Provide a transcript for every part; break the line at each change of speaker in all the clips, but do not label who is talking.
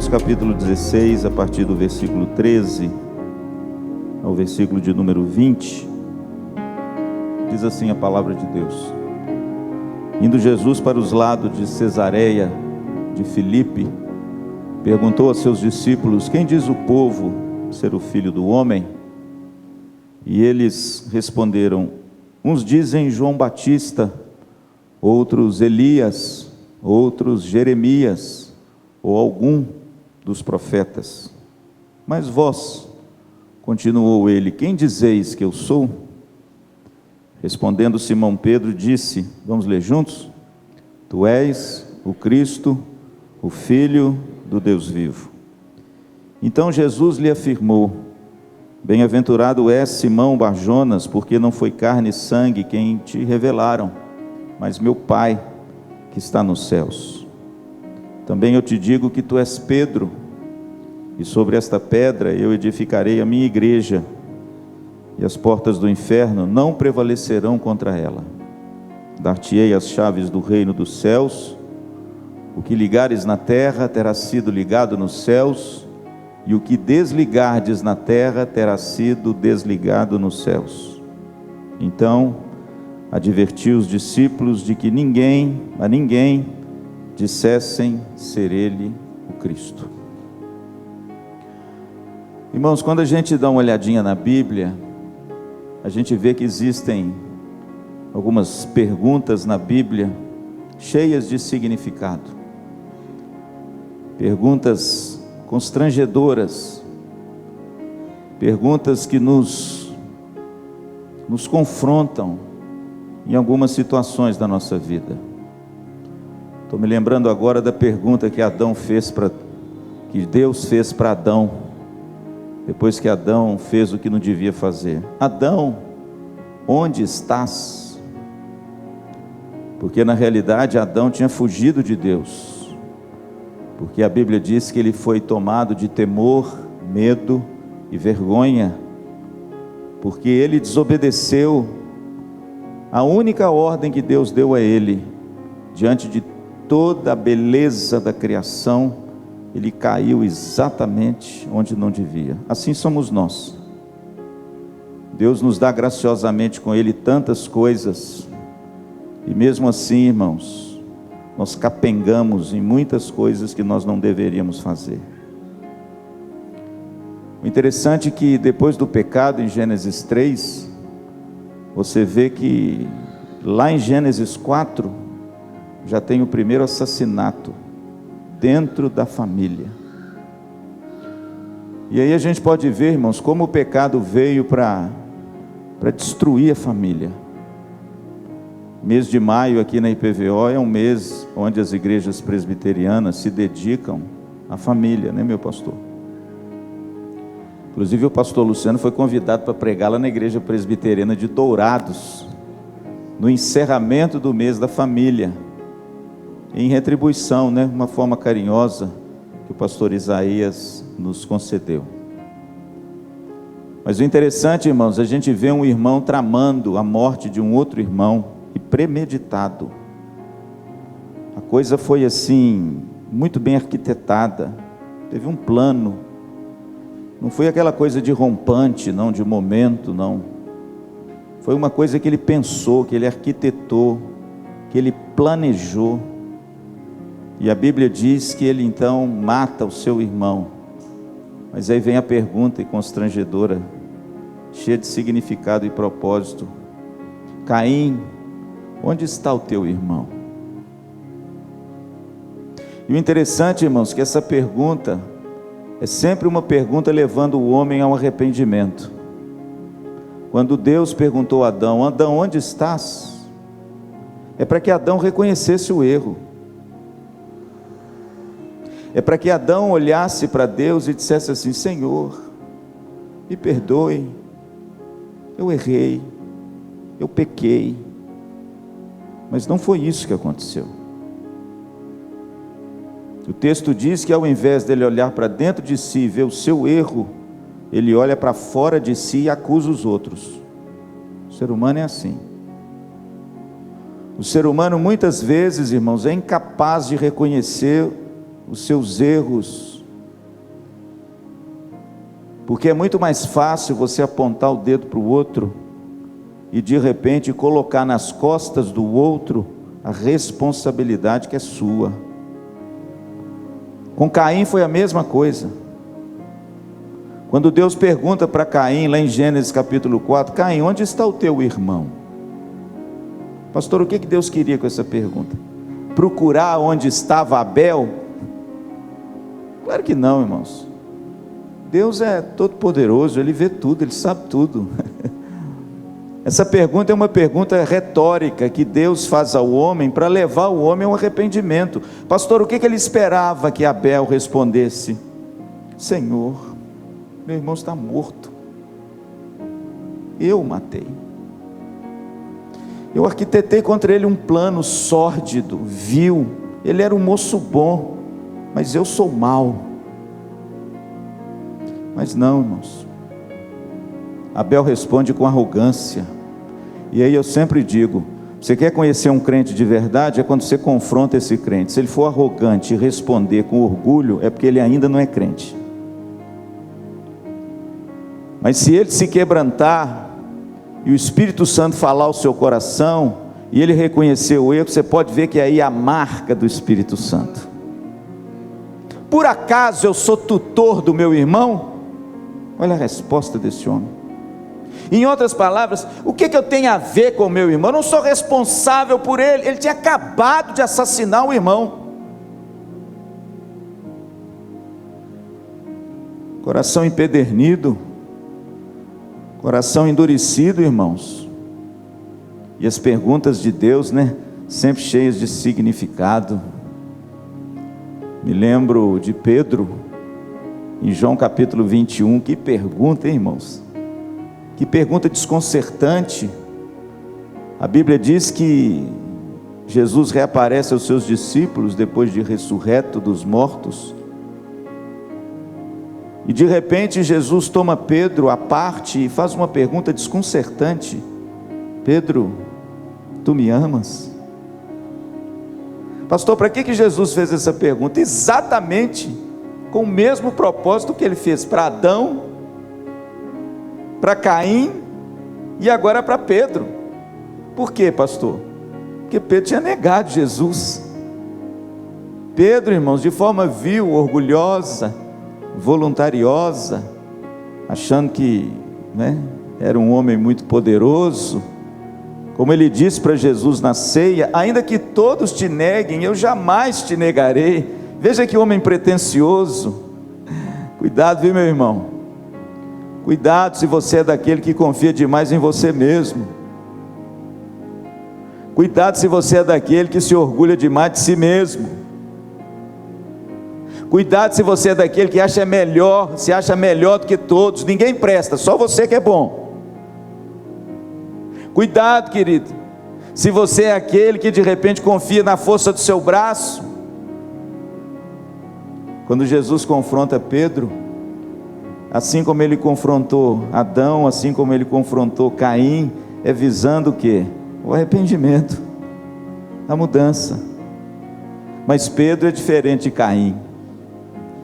Marcos capítulo 16, a partir do versículo 13 ao versículo de número 20, diz assim a palavra de Deus: Indo Jesus para os lados de Cesareia de Filipe, perguntou a seus discípulos: quem diz o povo ser o Filho do Homem? E eles responderam: uns dizem João Batista, outros Elias, outros Jeremias, ou algum dos profetas. Mas vós, continuou ele, quem dizeis que eu sou? Respondendo Simão Pedro, disse, vamos ler juntos? Tu és o Cristo, o Filho do Deus vivo. Então Jesus lhe afirmou: bem-aventurado és Simão Barjonas, porque não foi carne e sangue quem te revelaram, mas meu Pai que está nos céus. Também eu te digo que tu és Pedro, e sobre esta pedra eu edificarei a minha igreja, e as portas do inferno não prevalecerão contra ela. Dar-te-ei as chaves do reino dos céus. O que ligares na terra terá sido ligado nos céus, e o que desligardes na terra terá sido desligado nos céus. Então adverti os discípulos de que a ninguém dissessem ser ele o Cristo. Irmãos, quando a gente dá uma olhadinha na Bíblia, a gente vê que existem algumas perguntas na Bíblia cheias de significado, perguntas constrangedoras, perguntas que nos confrontam em algumas situações da nossa vida. Estou me lembrando agora da pergunta que Deus fez para Adão, depois que Adão fez o que não devia fazer: Adão, onde estás? Porque na realidade Adão tinha fugido de Deus, porque a Bíblia diz que ele foi tomado de temor, medo e vergonha, porque ele desobedeceu a única ordem que Deus deu a ele. Diante de toda a beleza da criação, ele caiu exatamente onde não devia. Assim somos nós. Deus nos dá graciosamente com ele tantas coisas, e mesmo assim, irmãos, nós capengamos em muitas coisas que nós não deveríamos fazer. O interessante é que depois do pecado, em Gênesis 3, você vê que lá em Gênesis 4, já tem o primeiro assassinato dentro da família. E aí a gente pode ver, irmãos, como o pecado veio para destruir a família. Mês de maio aqui na IPVO é um mês onde as igrejas presbiterianas se dedicam à família, né, meu pastor? Inclusive o pastor Luciano foi convidado para pregar lá na igreja presbiteriana de Dourados, no encerramento do mês da família, em retribuição, né, uma forma carinhosa que o pastor Isaías nos concedeu. Mas o interessante, irmãos, a gente vê um irmão tramando a morte de um outro irmão, e premeditado. A coisa foi assim, muito bem arquitetada, teve um plano, não foi aquela coisa de rompante, não, de momento, não. Foi uma coisa que ele pensou, que ele arquitetou, que ele planejou. E a Bíblia diz que ele então mata o seu irmão. Mas aí vem a pergunta constrangedora, cheia de significado e propósito: Caim, onde está o teu irmão? E o interessante, irmãos, que essa pergunta é sempre uma pergunta levando o homem ao arrependimento. Quando Deus perguntou a Adão: Adão, onde estás? É para que Adão reconhecesse o erro. É para que Adão olhasse para Deus e dissesse assim: Senhor, me perdoe, eu errei, eu pequei. Mas não foi isso que aconteceu. O texto diz que ao invés dele olhar para dentro de si e ver o seu erro, ele olha para fora de si e acusa os outros. O ser humano é assim. O ser humano muitas vezes, irmãos, é incapaz de reconhecer os seus erros Porque é muito mais fácil você apontar o dedo para o outro e de repente colocar nas costas do outro a responsabilidade que é sua. Com Caim foi a mesma coisa. Quando Deus pergunta para Caim, lá em Gênesis capítulo 4, Caim, onde está o teu irmão? Pastor, o que Deus queria com essa pergunta? Procurar onde estava Abel? Claro que não, irmãos. Deus é todo poderoso, Ele vê tudo, Ele sabe tudo. Essa pergunta é uma pergunta retórica que Deus faz ao homem para levar o homem ao arrependimento. Pastor, o que Ele esperava que Abel respondesse? Senhor, meu irmão está morto, eu o matei, eu arquitetei contra ele um plano sórdido, vil, ele era um moço bom, mas eu sou mau. Mas não, irmãos, Abel responde com arrogância. E aí eu sempre digo, você quer conhecer um crente de verdade, é quando você confronta esse crente. Se ele for arrogante e responder com orgulho, é porque ele ainda não é crente. Mas se ele se quebrantar, e o Espírito Santo falar ao seu coração, e ele reconhecer o erro, você pode ver que aí é a marca do Espírito Santo. Por acaso eu sou tutor do meu irmão? Olha a resposta desse homem. Em outras palavras, o que eu tenho a ver com o meu irmão? Eu não sou responsável por ele, ele tinha acabado de assassinar o irmão. Coração empedernido, coração endurecido, irmãos. E as perguntas de Deus, sempre cheias de significado. Me lembro de Pedro, em João capítulo 21, que pergunta, hein, irmãos? Que pergunta desconcertante. A Bíblia diz que Jesus reaparece aos seus discípulos depois de ressurreto dos mortos. E de repente Jesus toma Pedro à parte e faz uma pergunta desconcertante. Pedro, tu me amas? Pastor, para que Jesus fez essa pergunta? Exatamente com o mesmo propósito que ele fez para Adão, para Caim e agora para Pedro. Por quê, pastor? Porque Pedro tinha negado Jesus. Pedro, irmãos, de forma vil, orgulhosa, voluntariosa, achando que era um homem muito poderoso, como ele disse para Jesus na ceia: ainda que todos te neguem, eu jamais te negarei. Veja que homem pretensioso. Cuidado, viu, meu irmão? Cuidado se você é daquele que confia demais em você mesmo. Cuidado se você é daquele que se orgulha demais de si mesmo. Cuidado se você é daquele que se acha melhor do que todos. Ninguém presta, só você que é bom. Cuidado, querido, se você é aquele que de repente confia na força do seu braço. Quando Jesus confronta Pedro, assim como ele confrontou Adão, assim como ele confrontou Caim, é visando o quê? O arrependimento, a mudança. Mas Pedro é diferente de Caim.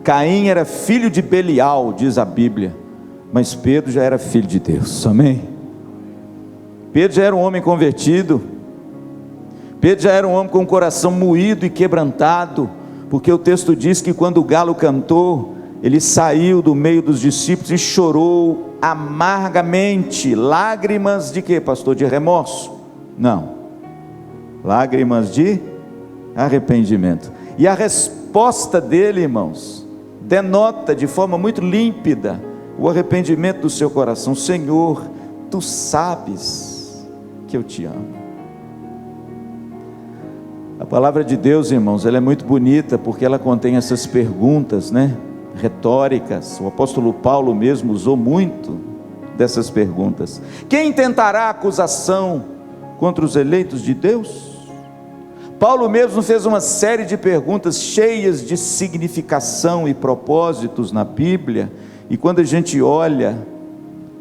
Caim era filho de Belial, diz a Bíblia, mas Pedro já era filho de Deus, amém? Pedro já era um homem convertido, Pedro já era um homem com o coração moído e quebrantado, porque o texto diz que quando o galo cantou, ele saiu do meio dos discípulos e chorou amargamente. Lágrimas de quê, pastor? De remorso? Não, lágrimas de arrependimento. E a resposta dele, irmãos, denota de forma muito límpida o arrependimento do seu coração. Senhor, tu sabes que eu te amo. A palavra de Deus, irmãos, ela é muito bonita porque ela contém essas perguntas, retóricas. O apóstolo Paulo mesmo usou muito dessas perguntas. Quem tentará acusação contra os eleitos de Deus? Paulo mesmo fez uma série de perguntas cheias de significação e propósitos na Bíblia, e quando a gente olha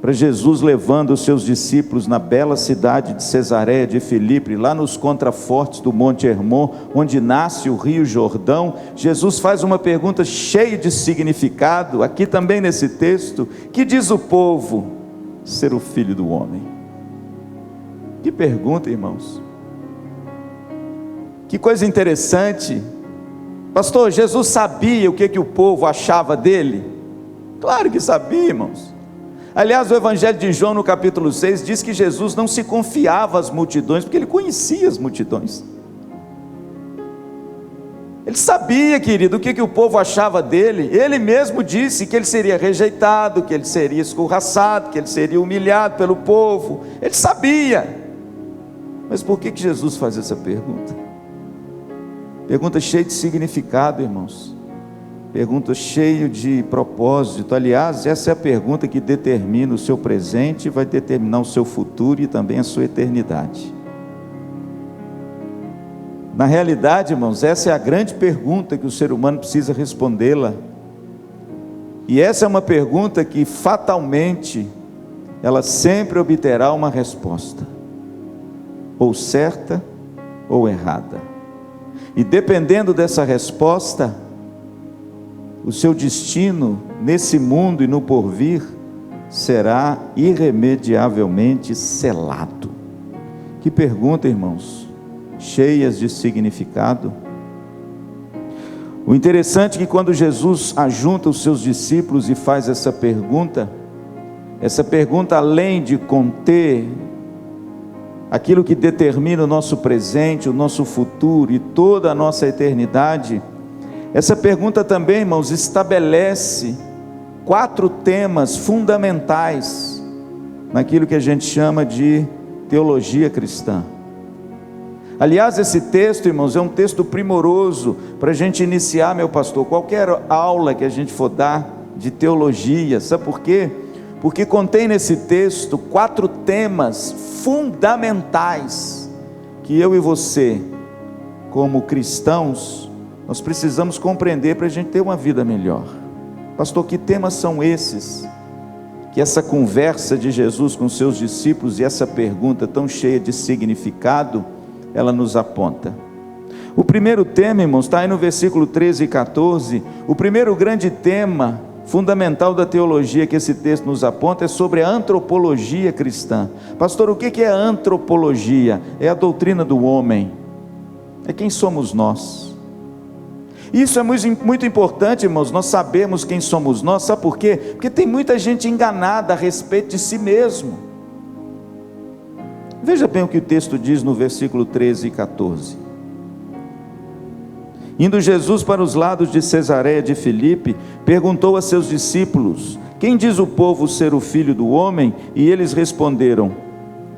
para Jesus levando os seus discípulos na bela cidade de Cesareia de Filipe, lá nos contrafortes do Monte Hermon, onde nasce o rio Jordão, Jesus faz uma pergunta cheia de significado, aqui também nesse texto: que diz o povo ser o Filho do Homem? Que pergunta, irmãos, que coisa interessante. Pastor, Jesus sabia o que o povo achava dele? Claro que sabia, irmãos. Aliás, o Evangelho de João, no capítulo 6, diz que Jesus não se confiava às multidões, porque ele conhecia as multidões. Ele sabia, querido, o que o povo achava dele. Ele mesmo disse que ele seria rejeitado, que ele seria escorraçado, que ele seria humilhado pelo povo. Ele sabia. Mas por que Jesus faz essa pergunta? Pergunta cheia de significado, irmãos. Pergunta cheia de propósito. Aliás, essa é a pergunta que determina o seu presente, vai determinar o seu futuro e também a sua eternidade. Na realidade, irmãos, essa é a grande pergunta que o ser humano precisa respondê-la. E essa é uma pergunta que fatalmente ela sempre obterá uma resposta, ou certa ou errada. E dependendo dessa resposta, o seu destino nesse mundo e no porvir será irremediavelmente selado. Que pergunta, irmãos, cheias de significado. O interessante é que quando Jesus ajunta os seus discípulos e faz essa pergunta além de conter aquilo que determina o nosso presente, o nosso futuro e toda a nossa eternidade, essa pergunta também, irmãos, estabelece 4 temas fundamentais naquilo que a gente chama de teologia cristã. Aliás, esse texto, irmãos, é um texto primoroso para a gente iniciar, meu pastor, qualquer aula que a gente for dar de teologia. Sabe por quê? Porque contém nesse texto 4 temas fundamentais que eu e você, como cristãos, nós precisamos compreender para a gente ter uma vida melhor. Pastor, que temas são esses? Que essa conversa de Jesus com seus discípulos e essa pergunta tão cheia de significado, ela nos aponta. O primeiro tema, irmãos, está aí no versículo 13 e 14. O primeiro grande tema fundamental da teologia que esse texto nos aponta é sobre a antropologia cristã. Pastor, o que é a antropologia? É a doutrina do homem, é quem somos nós. Isso é muito importante, irmãos, nós sabemos quem somos nós. Sabe por quê? Porque tem muita gente enganada a respeito de si mesmo. Veja bem o que o texto diz no versículo 13 e 14. Indo Jesus para os lados de Cesareia de Filipe, perguntou a seus discípulos: quem diz o povo ser o Filho do Homem? E eles responderam: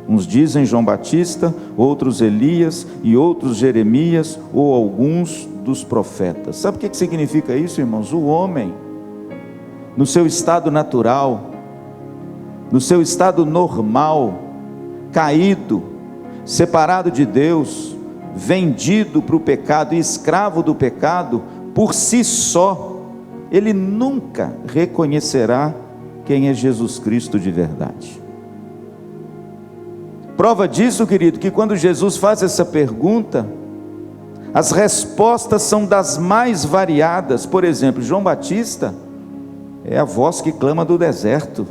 uns dizem João Batista, outros Elias, e outros Jeremias, ou alguns dos profetas. Sabe o que significa isso, irmãos? O homem, no seu estado natural, no seu estado normal, caído, separado de Deus, vendido para o pecado e escravo do pecado, por si só, ele nunca reconhecerá quem é Jesus Cristo de verdade. Prova disso, querido, que quando Jesus faz essa pergunta, as respostas são das mais variadas. Por exemplo, João Batista é a voz que clama do deserto.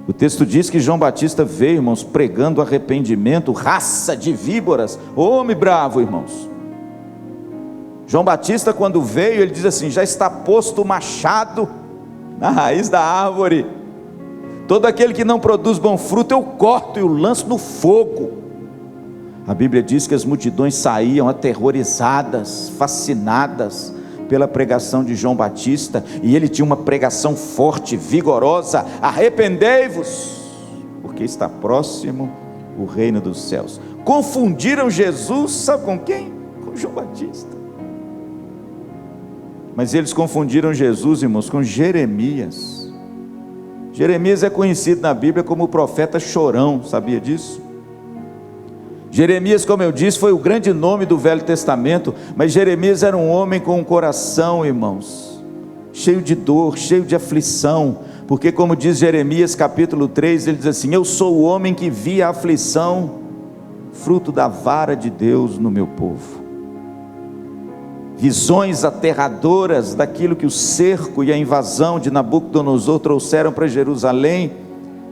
O texto diz que João Batista veio, irmãos, pregando arrependimento, raça de víboras, homem bravo, irmãos. João Batista, quando veio, ele diz assim: já está posto o machado na raiz da árvore, todo aquele que não produz bom fruto eu corto e o lanço no fogo. A Bíblia diz que as multidões saíam aterrorizadas, fascinadas pela pregação de João Batista, e ele tinha uma pregação forte, vigorosa: arrependei-vos, porque está próximo o reino dos céus. Confundiram Jesus, sabe com quem? Com João Batista. Mas eles confundiram Jesus, irmãos, com Jeremias. Jeremias é conhecido na Bíblia como o profeta chorão, sabia disso? Jeremias, como eu disse, foi o grande nome do Velho Testamento, mas Jeremias era um homem com um coração, irmãos, cheio de dor, cheio de aflição, porque como diz Jeremias capítulo 3, ele diz assim: eu sou o homem que vi a aflição, fruto da vara de Deus no meu povo. Visões aterradoras daquilo que o cerco e a invasão de Nabucodonosor trouxeram para Jerusalém.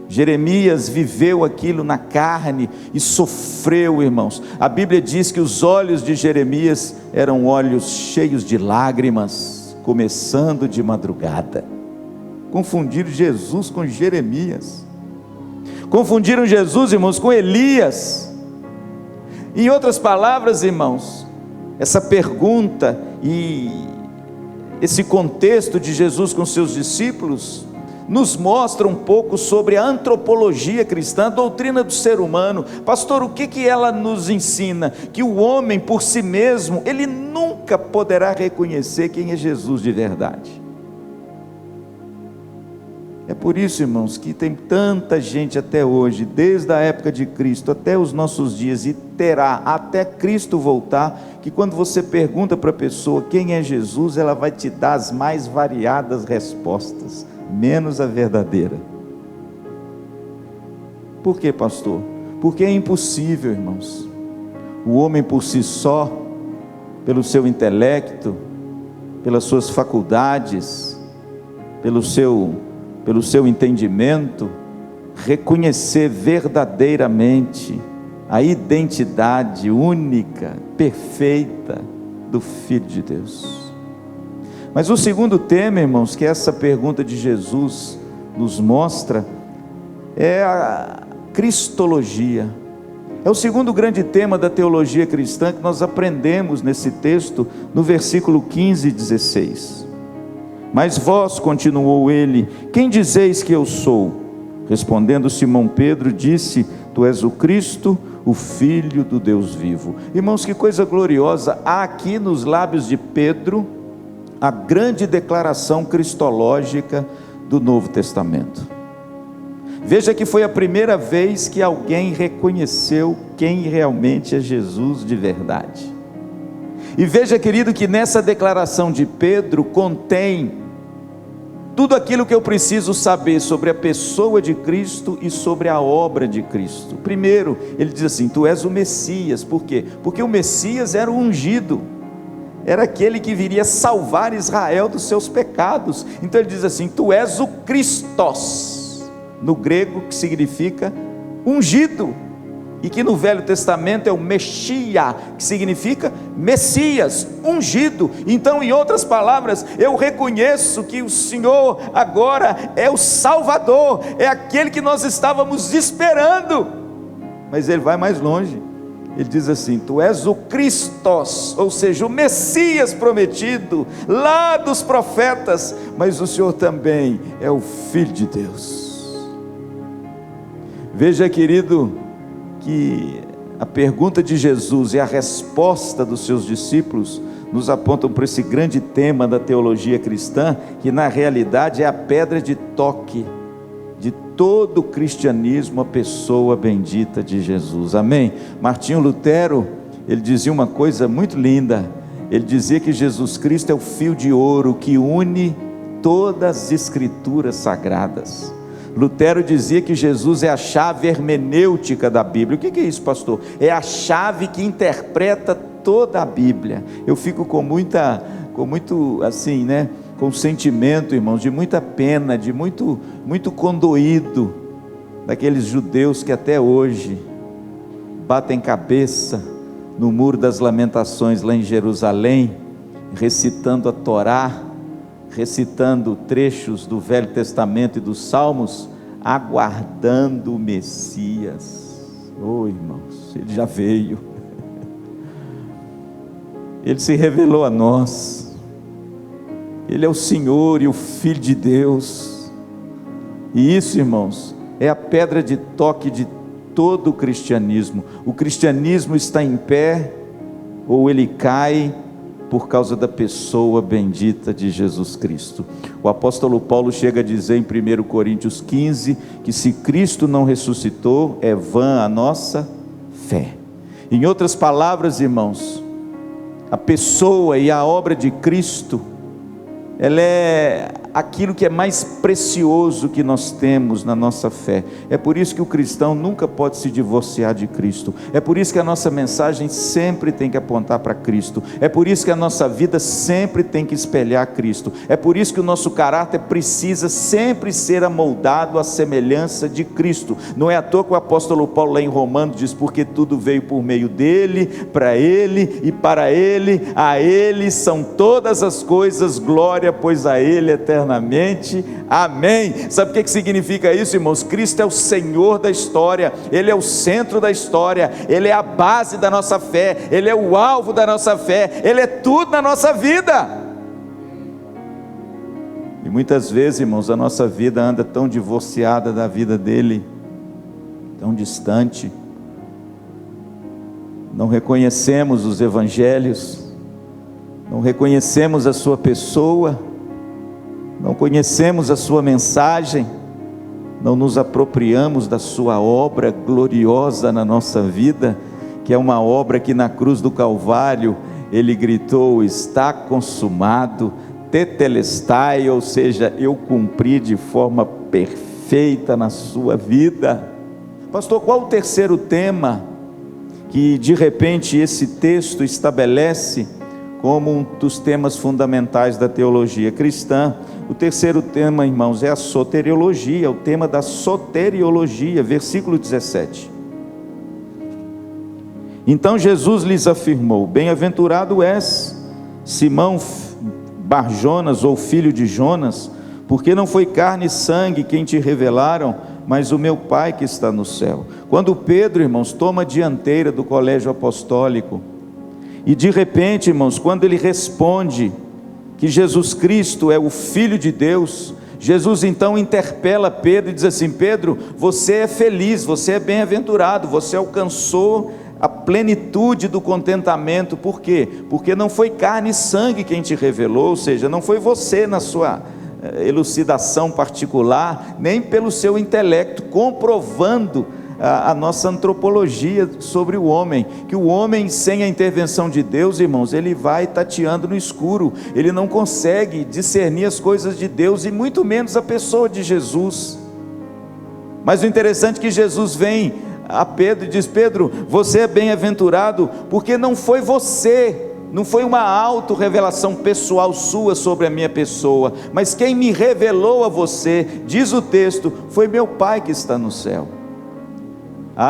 Jeremias viveu aquilo na carne e sofreu, irmãos. A Bíblia diz que os olhos de Jeremias eram olhos cheios de lágrimas, começando de madrugada. Confundiram Jesus com Jeremias, confundiram Jesus, irmãos, com Elias. Em outras palavras, irmãos, essa pergunta e esse contexto de Jesus com seus discípulos nos mostra um pouco sobre a antropologia cristã, a doutrina do ser humano. Pastor, o que ela nos ensina? Que o homem por si mesmo, ele nunca poderá reconhecer quem é Jesus de verdade. É por isso, irmãos, que tem tanta gente até hoje, desde a época de Cristo até os nossos dias, e terá até Cristo voltar, que quando você pergunta para a pessoa quem é Jesus, ela vai te dar as mais variadas respostas, menos a verdadeira. Por quê, pastor? Porque é impossível, irmãos. O homem por si só, pelo seu intelecto, pelas suas faculdades, pelo seu entendimento, reconhecer verdadeiramente a identidade única, perfeita do Filho de Deus. Mas o segundo tema, irmãos, que essa pergunta de Jesus nos mostra, é a cristologia. É o segundo grande tema da teologia cristã que nós aprendemos nesse texto, no versículo 15 e 16. Mas vós, continuou ele, quem dizeis que eu sou? Respondendo Simão Pedro, disse: tu és o Cristo, o Filho do Deus vivo. Irmãos, que coisa gloriosa, há aqui nos lábios de Pedro a grande declaração cristológica do Novo Testamento. Veja que foi a primeira vez que alguém reconheceu quem realmente é Jesus de verdade. E veja, querido, que nessa declaração de Pedro contém tudo aquilo que eu preciso saber sobre a pessoa de Cristo e sobre a obra de Cristo. Primeiro, ele diz assim: tu és o Messias. Por quê? Porque o Messias era o ungido, era aquele que viria salvar Israel dos seus pecados. Então ele diz assim: tu és o Christos, no grego, que significa ungido, e que no Velho Testamento é o Mexia, que significa Messias, ungido. Então, em outras palavras, eu reconheço que o Senhor agora é o Salvador, é aquele que nós estávamos esperando. Mas ele vai mais longe, ele diz assim: tu és o Christos, ou seja, o Messias prometido lá dos profetas, mas o Senhor também é o Filho de Deus. Veja, querido, que a pergunta de Jesus e a resposta dos seus discípulos nos apontam para esse grande tema da teologia cristã, que na realidade é a pedra de toque de todo o cristianismo, a pessoa bendita de Jesus. Amém? Martinho Lutero, ele dizia uma coisa muito linda. Ele dizia que Jesus Cristo é o fio de ouro que une todas as escrituras sagradas. Lutero dizia que Jesus é a chave hermenêutica da Bíblia. O que é isso, pastor? É a chave que interpreta toda a Bíblia. Eu fico com muito assim, né, com sentimento, irmãos, de muita pena, de muito condoído daqueles judeus que até hoje batem cabeça no Muro das Lamentações lá em Jerusalém, recitando a Torá, recitando trechos do Velho Testamento e dos Salmos, aguardando o Messias. Oh, irmãos, ele já veio, ele se revelou a nós, ele é o Senhor e o Filho de Deus, e isso, irmãos, é a pedra de toque de todo o cristianismo. O cristianismo está em pé, ou ele cai, por causa da pessoa bendita de Jesus Cristo. O apóstolo Paulo chega a dizer em 1 Coríntios 15, que se Cristo não ressuscitou, é vã a nossa fé. Em outras palavras, irmãos, a pessoa e a obra de Cristo, ela é aquilo que é mais precioso que nós temos na nossa fé. É por isso que o cristão nunca pode se divorciar de Cristo. É por isso que a nossa mensagem sempre tem que apontar para Cristo. É por isso que a nossa vida sempre tem que espelhar Cristo. É por isso que o nosso caráter precisa sempre ser amoldado à semelhança de Cristo. Não é à toa que o apóstolo Paulo lá em Romanos diz: porque tudo veio por meio dele, para ele e para ele, a ele são todas as coisas, glória pois a ele eternamente, amém. Sabe o que significa isso, irmãos? Cristo é o Senhor da história, Ele é o centro da história, Ele é a base da nossa fé, Ele é o alvo da nossa fé, Ele é tudo na nossa vida. E muitas vezes, irmãos, a nossa vida anda tão divorciada da vida dEle, tão distante, não reconhecemos os evangelhos, não reconhecemos a sua pessoa, não conhecemos a sua mensagem, não nos apropriamos da sua obra gloriosa na nossa vida, que é uma obra que na cruz do Calvário Ele gritou: está consumado, tetelestai, ou seja, eu cumpri de forma perfeita na sua vida. Pastor, qual o terceiro tema que de repente esse texto estabelece como um dos temas fundamentais da teologia cristã? O terceiro tema, irmãos, é a soteriologia, o tema da soteriologia, versículo 17. Então Jesus lhes afirmou: bem-aventurado és, Simão Bar-Jonas, ou filho de Jonas, porque não foi carne e sangue quem te revelaram, mas o meu Pai que está no céu. Quando Pedro, irmãos, toma a dianteira do colégio apostólico, e de repente, irmãos, quando ele responde que Jesus Cristo é o Filho de Deus, Jesus então interpela Pedro e diz assim: Pedro, você é feliz, você é bem-aventurado, você alcançou a plenitude do contentamento. Por quê? Porque não foi carne e sangue quem te revelou, ou seja, não foi você na sua elucidação particular, nem pelo seu intelecto, comprovando a nossa antropologia sobre o homem, que o homem sem a intervenção de Deus, irmãos, ele vai tateando no escuro, ele não consegue discernir as coisas de Deus, e muito menos a pessoa de Jesus. Mas o interessante é que Jesus vem a Pedro e diz: Pedro, você é bem-aventurado, porque não foi você, não foi uma auto-revelação pessoal sua sobre a minha pessoa, mas quem me revelou a você, diz o texto, foi meu Pai que está no céu.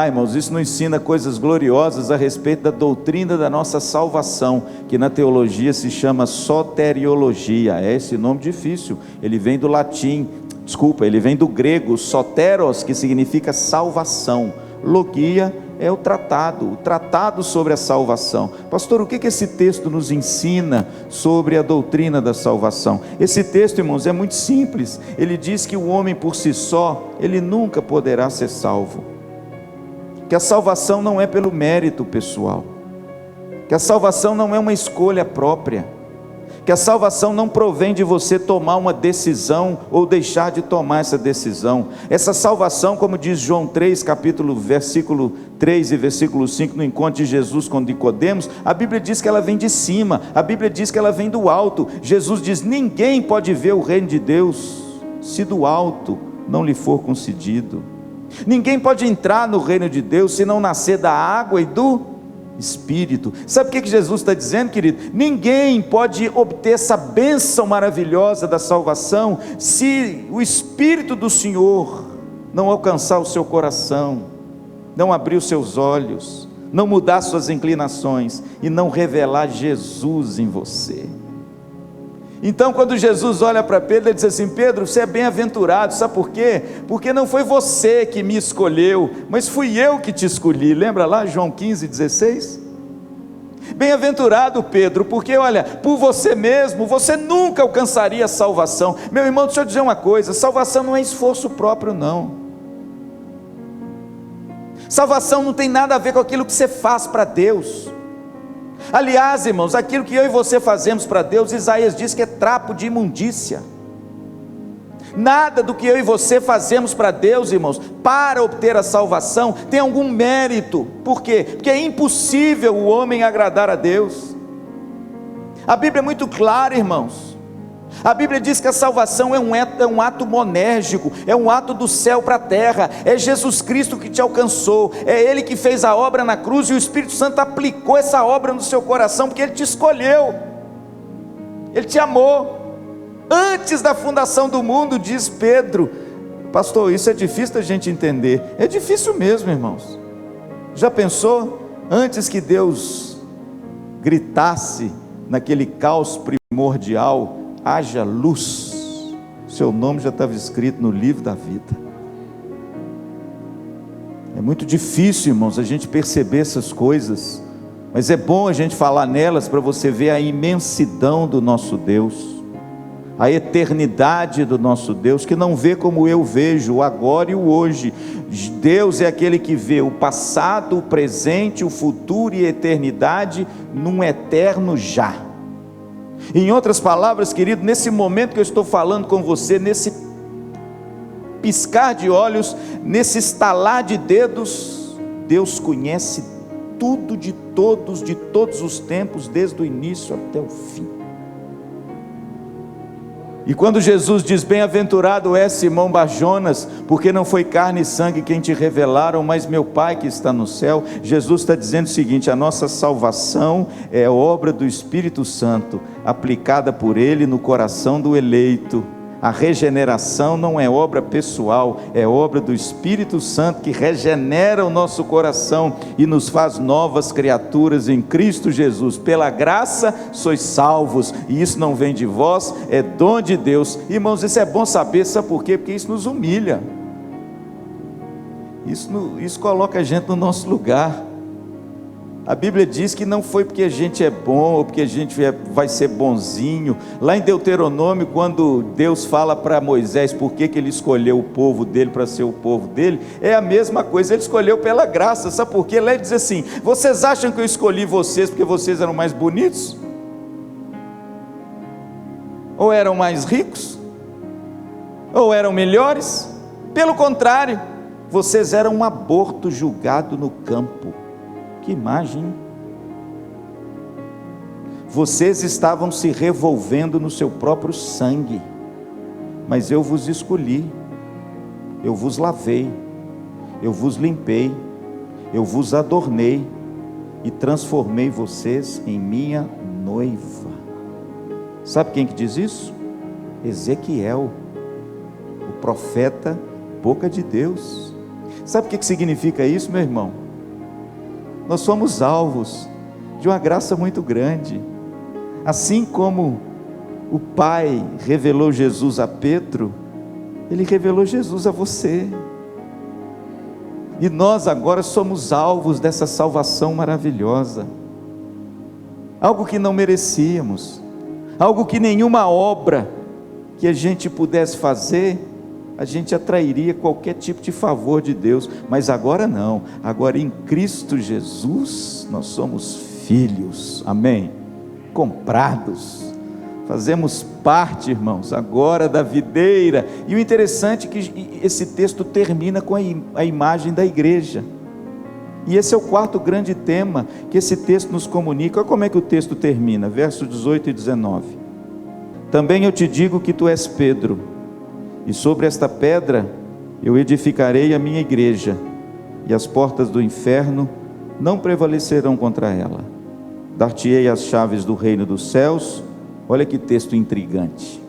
Irmãos, isso nos ensina coisas gloriosas a respeito da doutrina da nossa salvação, que na teologia se chama soteriologia. É esse nome difícil, ele vem do latim, ele vem do grego, soteros, que significa salvação. Logia é o tratado sobre a salvação. Pastor, o que esse texto nos ensina sobre a doutrina da salvação? Esse texto, irmãos, é muito simples. Ele diz que o homem por si só, ele nunca poderá ser salvo, que a salvação não é pelo mérito pessoal, que a salvação não é uma escolha própria, que a salvação não provém de você tomar uma decisão ou deixar de tomar essa decisão. Essa salvação, como diz João 3, versículo 3 e versículo 5, no encontro de Jesus com Nicodemos, a Bíblia diz que ela vem de cima, a Bíblia diz que ela vem do alto. Jesus diz: ninguém pode ver o reino de Deus se do alto não lhe for concedido. Ninguém pode entrar no reino de Deus se não nascer da água e do Espírito. Sabe o que Jesus está dizendo, querido? Ninguém pode obter essa bênção maravilhosa da salvação se o Espírito do Senhor não alcançar o seu coração, não abrir os seus olhos, não mudar suas inclinações e não revelar Jesus em você. Então quando Jesus olha para Pedro, ele diz assim: Pedro, você é bem-aventurado. Sabe por quê? Porque não foi você que me escolheu, mas fui eu que te escolhi. Lembra lá João 15:16? Bem-aventurado Pedro, porque olha, por você mesmo, você nunca alcançaria a salvação. Meu irmão, deixa eu dizer uma coisa: salvação não é esforço próprio, não. Salvação não tem nada a ver com aquilo que você faz para Deus. Aliás, irmãos, aquilo que eu e você fazemos para Deus, Isaías diz que é trapo de imundícia. Nada do que eu e você fazemos para Deus, irmãos, para obter a salvação, tem algum mérito. Por quê? Porque é impossível o homem agradar a Deus. A Bíblia é muito clara, irmãos. A Bíblia diz que a salvação é um ato monérgico, é um ato do céu para a terra. É Jesus Cristo que te alcançou, é Ele que fez a obra na cruz, e o Espírito Santo aplicou essa obra no seu coração, porque Ele te escolheu, Ele te amou, antes da fundação do mundo, diz Pedro. Pastor, isso é difícil da gente entender. É difícil mesmo, irmãos. Já pensou? Antes que Deus gritasse naquele caos primordial, haja luz, seu nome já estava escrito no livro da vida. É muito difícil, irmãos, a gente perceber essas coisas, mas é bom a gente falar nelas para você ver a imensidão do nosso Deus, a eternidade do nosso Deus, que não vê como eu vejo o agora e o hoje. Deus é aquele que vê o passado, o presente, o futuro e a eternidade num eterno já. Em outras palavras, querido, nesse momento que eu estou falando com você, nesse piscar de olhos, nesse estalar de dedos, Deus conhece tudo de todos os tempos, desde o início até o fim. E quando Jesus diz: bem-aventurado é Simão Barjonas, porque não foi carne e sangue quem te revelaram, mas meu Pai que está no céu, Jesus está dizendo o seguinte: a nossa salvação é obra do Espírito Santo, aplicada por Ele no coração do eleito. A regeneração não é obra pessoal, é obra do Espírito Santo, que regenera o nosso coração e nos faz novas criaturas em Cristo Jesus. Pela graça sois salvos, e isso não vem de vós, é dom de Deus. Irmãos, isso é bom saber, sabe por quê? Porque isso nos humilha, isso coloca a gente no nosso lugar. A Bíblia diz que não foi porque a gente é bom, ou porque a gente vai ser bonzinho. Lá em Deuteronômio, quando Deus fala para Moisés por que Ele escolheu o povo dele para ser o povo dele, é a mesma coisa, Ele escolheu pela graça. Sabe por quê? Lá Ele diz assim: vocês acham que eu escolhi vocês porque vocês eram mais bonitos? Ou eram mais ricos? Ou eram melhores? Pelo contrário, vocês eram um aborto julgado no campo. Que imagem! Vocês estavam se revolvendo no seu próprio sangue, mas eu vos escolhi, eu vos lavei, eu vos limpei, eu vos adornei e transformei vocês em minha noiva. Sabe quem que diz isso? Ezequiel, o profeta, boca de Deus. Sabe o que significa isso, meu irmão? Nós somos alvos de uma graça muito grande. Assim como o Pai revelou Jesus a Pedro, Ele revelou Jesus a você. E nós agora somos alvos dessa salvação maravilhosa. Algo que não merecíamos, algo que nenhuma obra que a gente pudesse fazer, a gente atrairia qualquer tipo de favor de Deus, mas agora não, agora em Cristo Jesus, nós somos filhos, amém? Comprados, fazemos parte, irmãos, agora da videira. E o interessante é que esse texto termina com a imagem da igreja, e esse é o quarto grande tema que esse texto nos comunica. Olha como é que o texto termina, versos 18 e 19, também eu te digo que tu és Pedro, e sobre esta pedra eu edificarei a minha igreja, e as portas do inferno não prevalecerão contra ela. Dar-te-ei as chaves do reino dos céus. Olha que texto intrigante: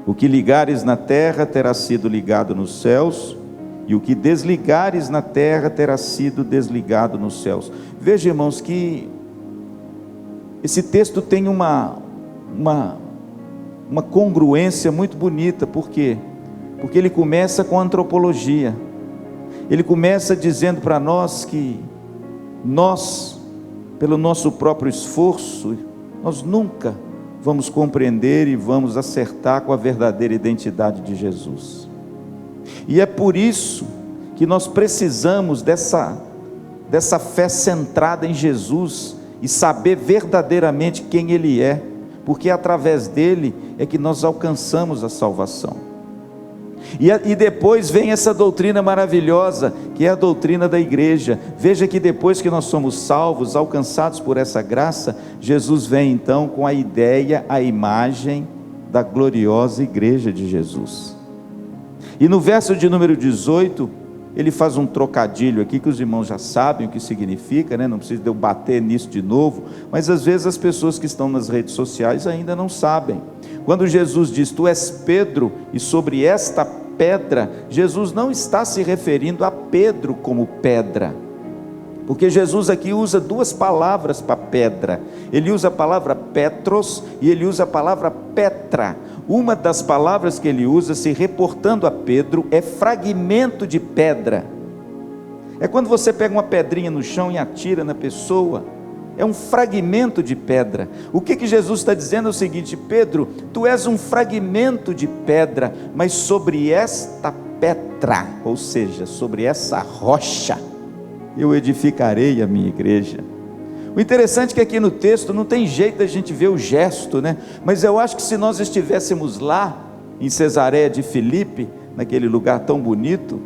o que ligares na terra terá sido ligado nos céus, e o que desligares na terra terá sido desligado nos céus. Veja, irmãos, que esse texto tem uma congruência muito bonita. Por quê? Porque ele começa com a antropologia. Ele começa dizendo para nós que nós, pelo nosso próprio esforço, nós nunca vamos compreender e vamos acertar com a verdadeira identidade de Jesus. E é por isso que nós precisamos dessa fé centrada em Jesus e saber verdadeiramente quem Ele é, porque através dele é que nós alcançamos a salvação. E depois vem essa doutrina maravilhosa, que é a doutrina da igreja. Veja que depois que nós somos salvos, alcançados por essa graça, Jesus vem então com a ideia, a imagem da gloriosa igreja de Jesus. E no verso de número 18, ele faz um trocadilho aqui, que os irmãos já sabem o que significa, né? Não precisa de eu bater nisso de novo, mas às vezes as pessoas que estão nas redes sociais ainda não sabem. Quando Jesus diz, tu és Pedro, e sobre esta pedra, Jesus não está se referindo a Pedro como pedra, porque Jesus aqui usa duas palavras para pedra. Ele usa a palavra Petros e ele usa a palavra Petra. Uma das palavras que ele usa, se reportando a Pedro, é fragmento de pedra. É quando você pega uma pedrinha no chão e atira na pessoa, é um fragmento de pedra. O que Jesus está dizendo é o seguinte: Pedro, tu és um fragmento de pedra, mas sobre esta pedra, ou seja, sobre essa rocha, eu edificarei a minha igreja. O interessante é que aqui no texto não tem jeito da gente ver o gesto, né? Mas eu acho que se nós estivéssemos lá, em Cesareia de Filipe, naquele lugar tão bonito,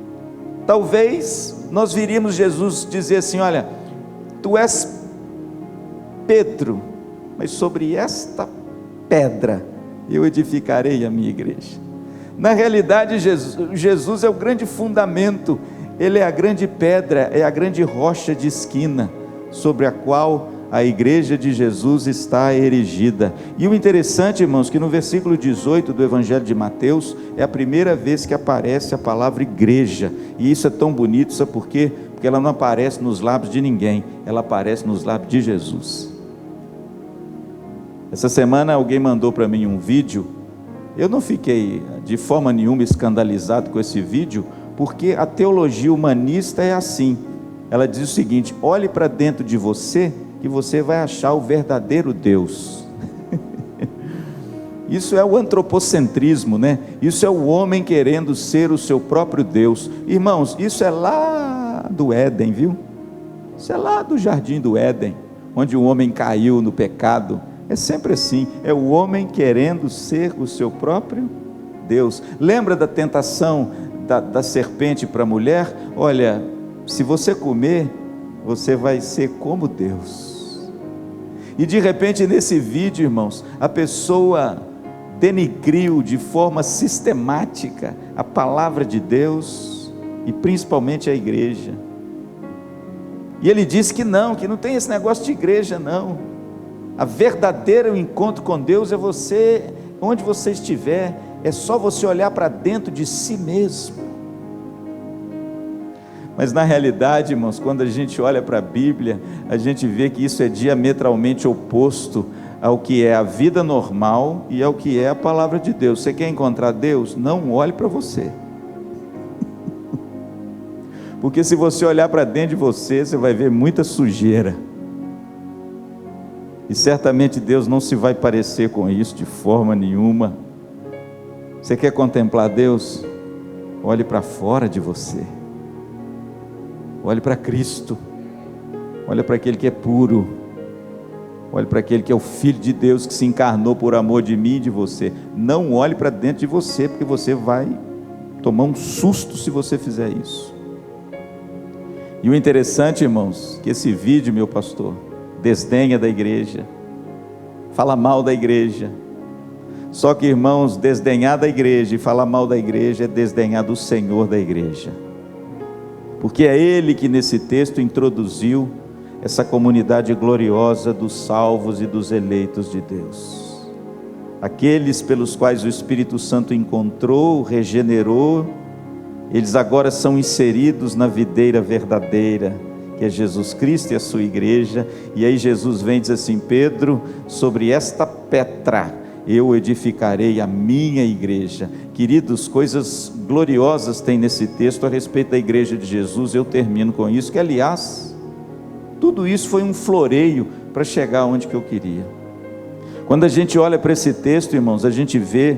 talvez nós viríamos Jesus dizer assim: olha, tu és Pedro, mas sobre esta pedra eu edificarei a minha igreja. Na realidade, Jesus é o grande fundamento, ele é a grande pedra, é a grande rocha de esquina, sobre a qual a igreja de Jesus está erigida. E o interessante, irmãos, que no versículo 18 do Evangelho de Mateus, é a primeira vez que aparece a palavra igreja, e isso é tão bonito, sabe por quê? Porque ela não aparece nos lábios de ninguém, ela aparece nos lábios de Jesus. Essa semana alguém mandou para mim um vídeo, eu não fiquei de forma nenhuma escandalizado com esse vídeo, porque a teologia humanista é assim, ela diz o seguinte: olhe para dentro de você, que você vai achar o verdadeiro Deus. Isso é o antropocentrismo, né? Isso é o homem querendo ser o seu próprio Deus. Irmãos, isso é lá do Éden, viu? Isso é lá do jardim do Éden, onde o homem caiu no pecado. É sempre assim, é o homem querendo ser o seu próprio Deus. Lembra da tentação da serpente para a mulher? Olha, se você comer, você vai ser como Deus. E de repente nesse vídeo, irmãos, a pessoa denigriu de forma sistemática a palavra de Deus e principalmente a igreja. E ele disse que não tem esse negócio de igreja não. A verdadeiro encontro com Deus é você, onde você estiver, é só você olhar para dentro de si mesmo. Mas na realidade, irmãos, quando a gente olha para a Bíblia, a gente vê que isso é diametralmente oposto ao que é a vida normal e ao que é a palavra de Deus. Você quer encontrar Deus? Não olhe para você. Porque se você olhar para dentro de você, você vai ver muita sujeira. E certamente Deus não se vai parecer com isso de forma nenhuma. Você quer contemplar Deus? Olhe para fora de você. Olhe para Cristo. Olhe para aquele que é puro. Olhe para aquele que é o Filho de Deus, que se encarnou por amor de mim e de você. Não olhe para dentro de você, porque você vai tomar um susto se você fizer isso. E o interessante, irmãos, que esse vídeo, meu pastor, desdenha da igreja, fala mal da igreja. Só que, irmãos, desdenhar da igreja e falar mal da igreja é desdenhar do Senhor da igreja, porque é Ele que nesse texto introduziu essa comunidade gloriosa dos salvos e dos eleitos de Deus, aqueles pelos quais o Espírito Santo encontrou, regenerou. Eles agora são inseridos na videira verdadeira, que é Jesus Cristo e a sua igreja. E aí Jesus vem e diz assim: Pedro, sobre esta pedra eu edificarei a minha igreja. Queridos, coisas gloriosas tem nesse texto a respeito da igreja de Jesus. Eu termino com isso, que aliás, tudo isso foi um floreio para chegar onde que eu queria. Quando a gente olha para esse texto, irmãos, a gente vê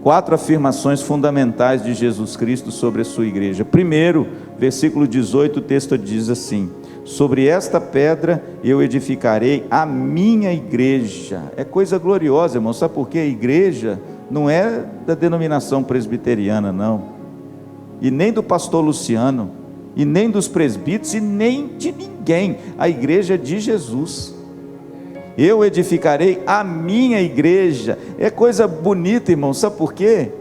4 afirmações fundamentais de Jesus Cristo sobre a sua igreja. Primeiro, versículo 18, o texto diz assim: sobre esta pedra eu edificarei a minha igreja. É coisa gloriosa, irmão. Sabe por quê? A igreja não é da denominação presbiteriana, não, e nem do pastor Luciano, e nem dos presbíteros, e nem de ninguém. A igreja é de Jesus. eu edificarei a minha igreja. É coisa bonita, irmão, sabe por quê?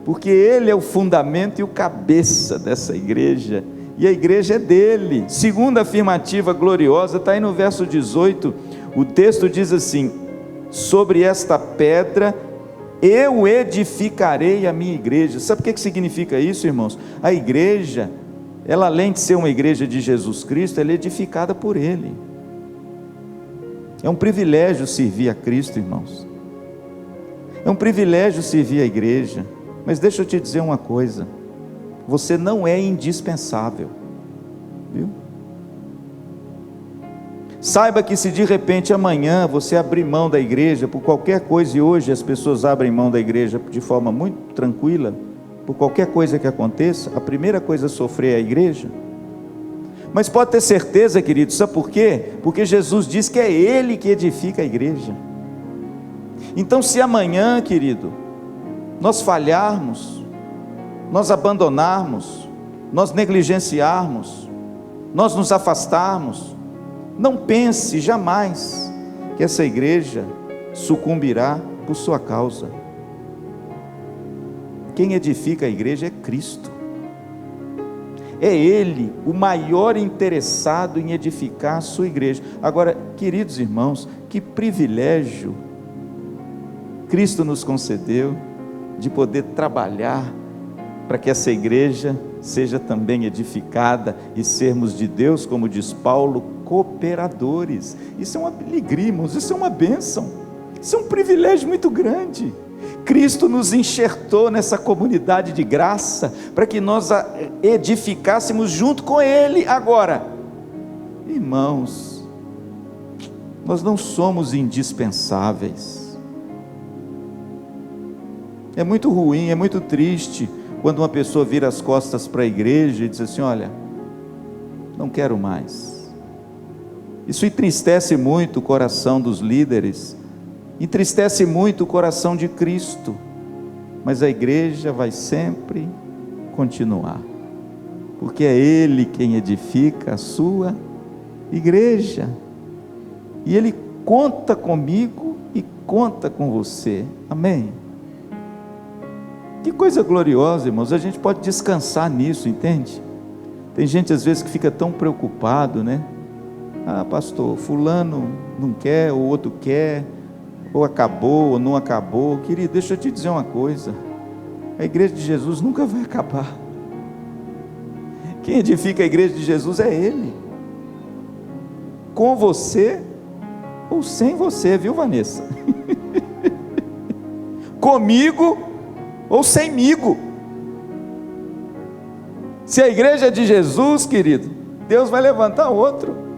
Porque Ele é o fundamento e o cabeça dessa igreja, e a igreja é dele. Segunda afirmativa gloriosa, está aí no verso 18, o texto diz assim: sobre esta pedra eu edificarei a minha igreja. Sabe o que significa isso, irmãos? A igreja, ela além de ser uma igreja de Jesus Cristo, ela é edificada por Ele. É um privilégio servir a Cristo, irmãos. É um privilégio servir a igreja. Mas deixa eu te dizer uma coisa: você não é indispensável, viu? Saiba que se de repente amanhã você abrir mão da igreja por qualquer coisa, e hoje as pessoas abrem mão da igreja de forma muito tranquila, por qualquer coisa que aconteça, a primeira coisa a sofrer é a igreja. Mas pode ter certeza, querido, sabe por quê? Porque Jesus diz que é Ele que edifica a igreja. Então, se amanhã, querido, nós falharmos, nós abandonarmos, nós negligenciarmos, nós nos afastarmos, não pense jamais que essa igreja sucumbirá por sua causa. Quem edifica a igreja é Cristo. É Ele o maior interessado em edificar a sua igreja. Agora, queridos irmãos, que privilégio Cristo nos concedeu de poder trabalhar para que essa igreja seja também edificada e sermos de Deus, como diz Paulo, cooperadores. Isso é uma alegria, irmãos, isso é uma bênção, isso é um privilégio muito grande. Cristo nos enxertou nessa comunidade de graça para que nós a edificássemos junto com Ele. Agora, irmãos, nós não somos indispensáveis. É muito ruim, é muito triste quando uma pessoa vira as costas para a igreja e diz assim: olha, não quero mais. Isso entristece muito o coração dos líderes, entristece muito o coração de Cristo, mas a igreja vai sempre continuar, porque é Ele quem edifica a sua igreja, e Ele conta comigo e conta com você, amém? Que coisa gloriosa, irmãos, a gente pode descansar nisso, entende? Tem gente às vezes que fica tão preocupado, né? Ah, pastor, fulano não quer, ou outro quer, ou acabou, ou não acabou. Querido, deixa eu te dizer uma coisa: a igreja de Jesus nunca vai acabar. Quem edifica a igreja de Jesus é Ele, com você ou sem você, viu, Vanessa? Comigo ou semigo. Se a igreja é de Jesus, querido, Deus vai levantar outro.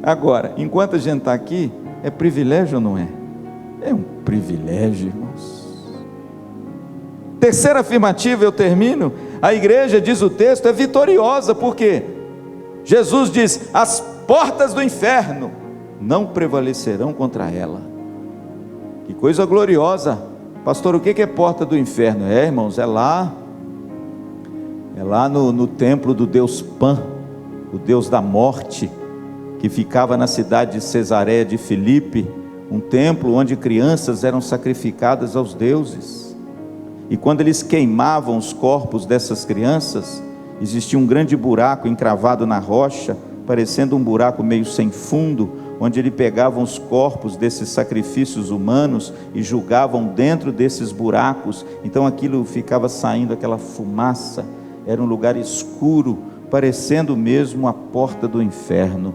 Agora, enquanto a gente está aqui, é privilégio ou não é? É um privilégio, irmãos. Terceira afirmativa, eu termino. A igreja, diz o texto, é vitoriosa, porque Jesus diz: as portas do inferno não prevalecerão contra ela. Que coisa gloriosa. Pastor, o que é porta do inferno? Irmãos, é lá no templo do deus Pan, o deus da morte, que ficava na cidade de Cesareia de Filipe, um templo onde crianças eram sacrificadas aos deuses, e quando eles queimavam os corpos dessas crianças, existia um grande buraco encravado na rocha, parecendo um buraco meio sem fundo, onde ele pegavam os corpos desses sacrifícios humanos e julgavam dentro desses buracos. Então aquilo ficava saindo, aquela fumaça, era um lugar escuro, parecendo mesmo a porta do inferno.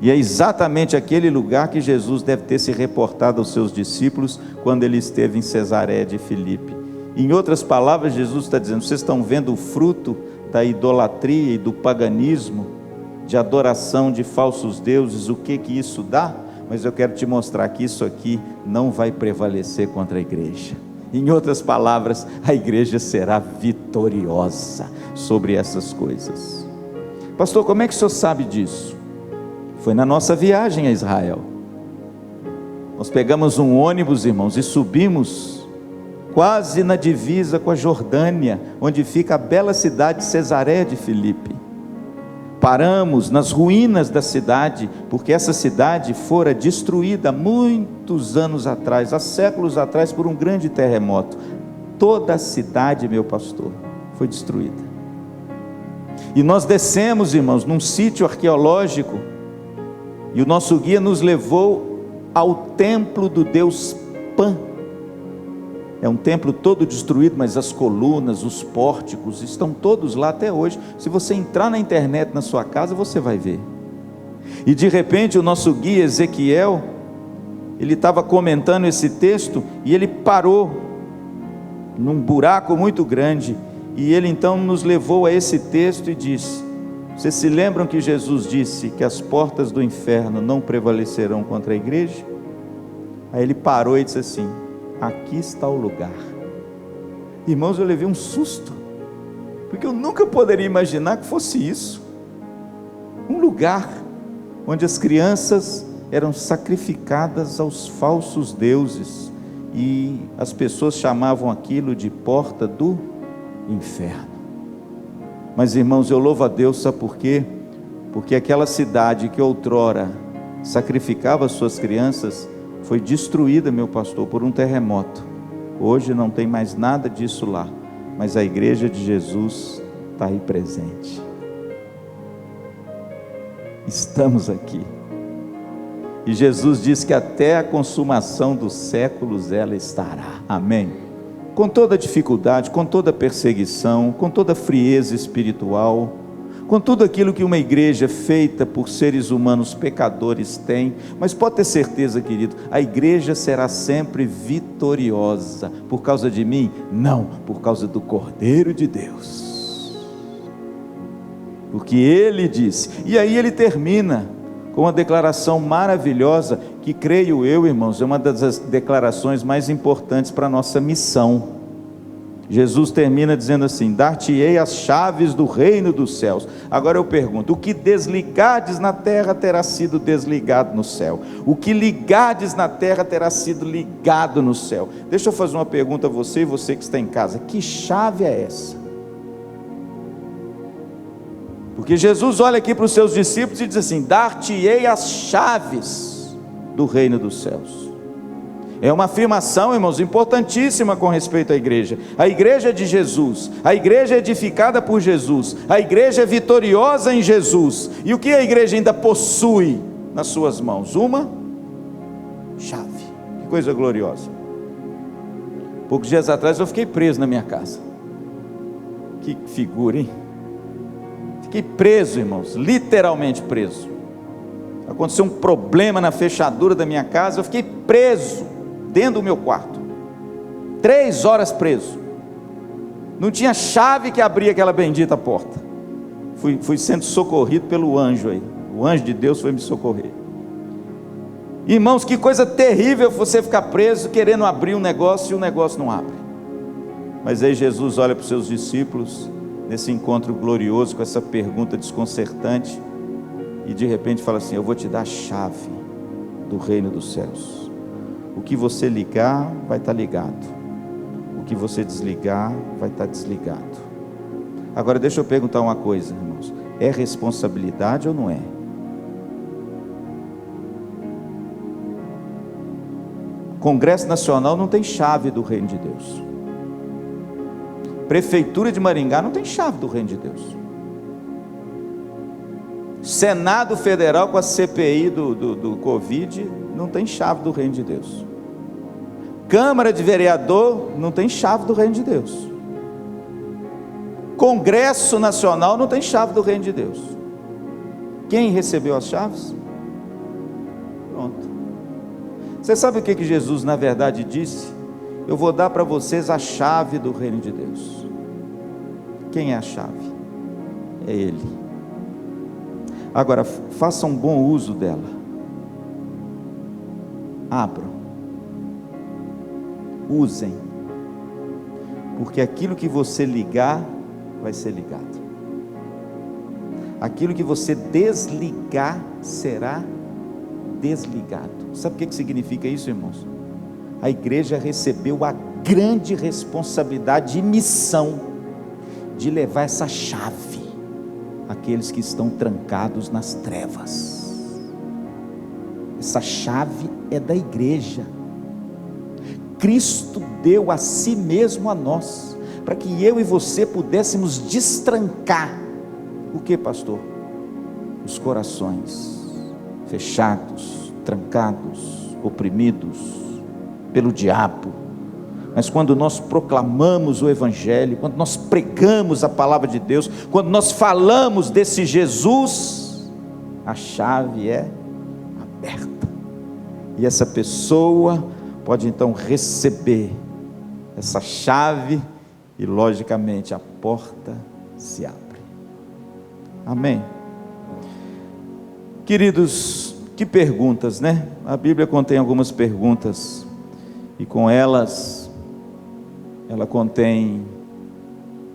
E é exatamente aquele lugar que Jesus deve ter se reportado aos seus discípulos quando ele esteve em Cesareia de Filipe. Em outras palavras, Jesus está dizendo: vocês estão vendo o fruto da idolatria e do paganismo, de adoração de falsos deuses, o que isso dá? Mas eu quero te mostrar que isso aqui não vai prevalecer contra a igreja. Em outras palavras, a igreja será vitoriosa sobre essas coisas. Pastor, como é que o senhor sabe disso? Foi na nossa viagem a Israel. Nós pegamos um ônibus, irmãos, e subimos quase na divisa com a Jordânia, onde fica a bela cidade de Cesareia de Filipe. paramos nas ruínas da cidade, porque essa cidade fora destruída há muitos anos atrás, há séculos atrás, por um grande terremoto. Toda a cidade, meu pastor, foi destruída. E nós descemos, irmãos, num sítio arqueológico, e o nosso guia nos levou ao templo do deus Pan. É um templo todo destruído, mas as colunas, os pórticos, estão todos lá até hoje. Se você entrar na internet na sua casa, você vai ver. E de repente o nosso guia Ezequiel, ele estava comentando esse texto, e ele parou num buraco muito grande, e ele então nos levou a esse texto e disse: vocês se lembram que Jesus disse que as portas do inferno não prevalecerão contra a igreja? Aí ele parou e disse assim: aqui está o lugar. Irmãos, eu levei um susto, porque eu nunca poderia imaginar que fosse isso. Um lugar onde as crianças eram sacrificadas aos falsos deuses, e as pessoas chamavam aquilo de porta do inferno. Mas irmãos, eu louvo a Deus, sabe por quê? Porque aquela cidade que outrora sacrificava as suas crianças foi destruída, meu pastor, por um terremoto. Hoje não tem mais nada disso lá, mas a igreja de Jesus está aí presente. Estamos aqui, e Jesus diz que até a consumação dos séculos ela estará, amém? Com toda dificuldade, com toda perseguição, com toda frieza espiritual, com tudo aquilo que uma igreja feita por seres humanos pecadores tem. Mas pode ter certeza, querido, a igreja será sempre vitoriosa. Por causa de mim? Não, por causa do Cordeiro de Deus, porque Ele disse. E aí ele termina com uma declaração maravilhosa, que creio eu, irmãos, é uma das declarações mais importantes para a nossa missão. Jesus termina dizendo assim: dar-te-ei as chaves do reino dos céus. Agora eu pergunto: o que desligardes na terra terá sido desligado no céu, o que ligardes na terra terá sido ligado no céu. Deixa eu fazer uma pergunta a você, e você que está em casa: que chave é essa? Porque Jesus olha aqui para os seus discípulos e diz assim: dar-te-ei as chaves do reino dos céus. É uma afirmação, irmãos, importantíssima com respeito à igreja. A igreja é de Jesus, a igreja é edificada por Jesus, a igreja é vitoriosa em Jesus. E o que a igreja ainda possui nas suas mãos? Uma chave. Que coisa gloriosa. Poucos dias atrás eu fiquei preso na minha casa. Que figura, hein? Fiquei preso, irmãos, literalmente preso. Aconteceu um problema na fechadura da minha casa, eu fiquei preso dentro do meu quarto, 3 horas preso. Não tinha chave que abria aquela bendita porta. Fui sendo socorrido pelo anjo aí. O anjo de Deus foi me socorrer. Irmãos, que coisa terrível você ficar preso querendo abrir um negócio e o negócio não abre. Mas aí Jesus olha para os seus discípulos nesse encontro glorioso, com essa pergunta desconcertante, e de repente fala assim: eu vou te dar a chave do reino dos céus. O que você ligar vai estar ligado, o que você desligar vai estar desligado. Agora deixa eu perguntar uma coisa, irmãos: é responsabilidade ou não é? Congresso Nacional não tem chave do reino de Deus. Prefeitura de Maringá não tem chave do reino de Deus. Senado Federal com a CPI do Covid não tem chave do reino de Deus. Câmara de Vereador não tem chave do reino de Deus. Congresso Nacional não tem chave do reino de Deus. Quem recebeu as chaves? Pronto. Você sabe o que Jesus na verdade disse? Eu vou dar para vocês a chave do reino de Deus. Quem é a chave? É Ele. Agora, façam bom uso dela. Abram. Usem. Porque aquilo que você ligar, vai ser ligado. Aquilo que você desligar, será desligado. Sabe o que significa isso, irmãos? A igreja recebeu a grande responsabilidade e missão de levar essa chave
aqueles que estão trancados nas trevas. Essa chave é da igreja. Cristo deu a si mesmo a nós, para que eu e você pudéssemos destrancar o que, pastor? Os corações fechados, trancados, oprimidos pelo diabo. Mas quando nós proclamamos o evangelho, quando nós pregamos a palavra de Deus, quando nós falamos desse Jesus, a chave é aberta, e essa pessoa pode então receber essa chave, e logicamente a porta se abre. Amém? Queridos, que perguntas, né? A Bíblia contém algumas perguntas, e com elas, ela contém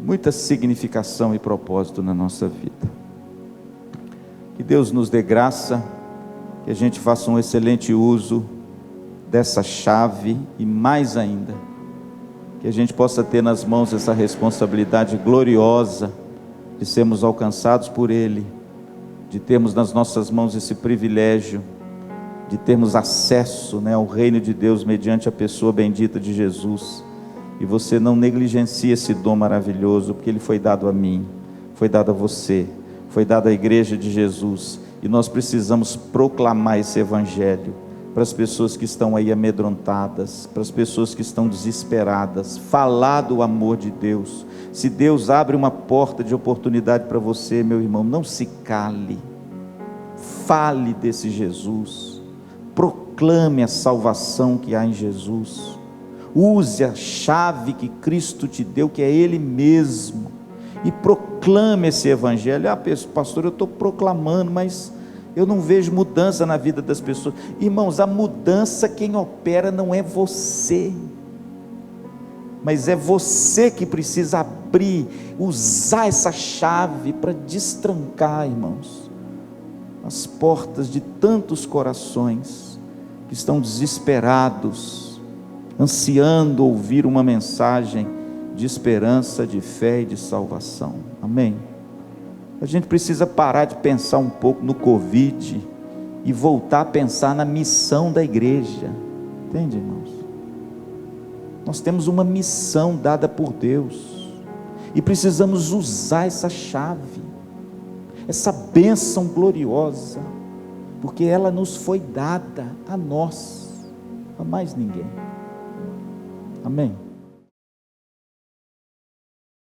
muita significação e propósito na nossa vida. Que Deus nos dê graça, que a gente faça um excelente uso dessa chave, e mais ainda, que a gente possa ter nas mãos essa responsabilidade gloriosa de sermos alcançados por Ele, de termos nas nossas mãos esse privilégio, de termos acesso, ao reino de Deus, mediante a pessoa bendita de Jesus. E você não negligencie esse dom maravilhoso, porque ele foi dado a mim, foi dado a você, foi dado à igreja de Jesus, e nós precisamos proclamar esse evangelho para as pessoas que estão aí amedrontadas, para as pessoas que estão desesperadas, falar do amor de Deus. Se Deus abre uma porta de oportunidade para você, meu irmão, não se cale, fale desse Jesus, proclame a salvação que há em Jesus, use a chave que Cristo te deu, que é Ele mesmo, e proclame esse evangelho. Pastor, eu estou proclamando, mas eu não vejo mudança na vida das pessoas. Irmãos, a mudança quem opera não é você, mas é você que precisa abrir, usar essa chave para destrancar, irmãos, as portas de tantos corações que estão desesperados, ansiando ouvir uma mensagem de esperança, de fé e de salvação. Amém? A gente precisa parar de pensar um pouco no Covid e voltar a pensar na missão da igreja. Entende, irmãos? Nós temos uma missão dada por Deus, e precisamos usar essa chave, essa bênção gloriosa, porque ela nos foi dada a nós, a mais ninguém. Amém?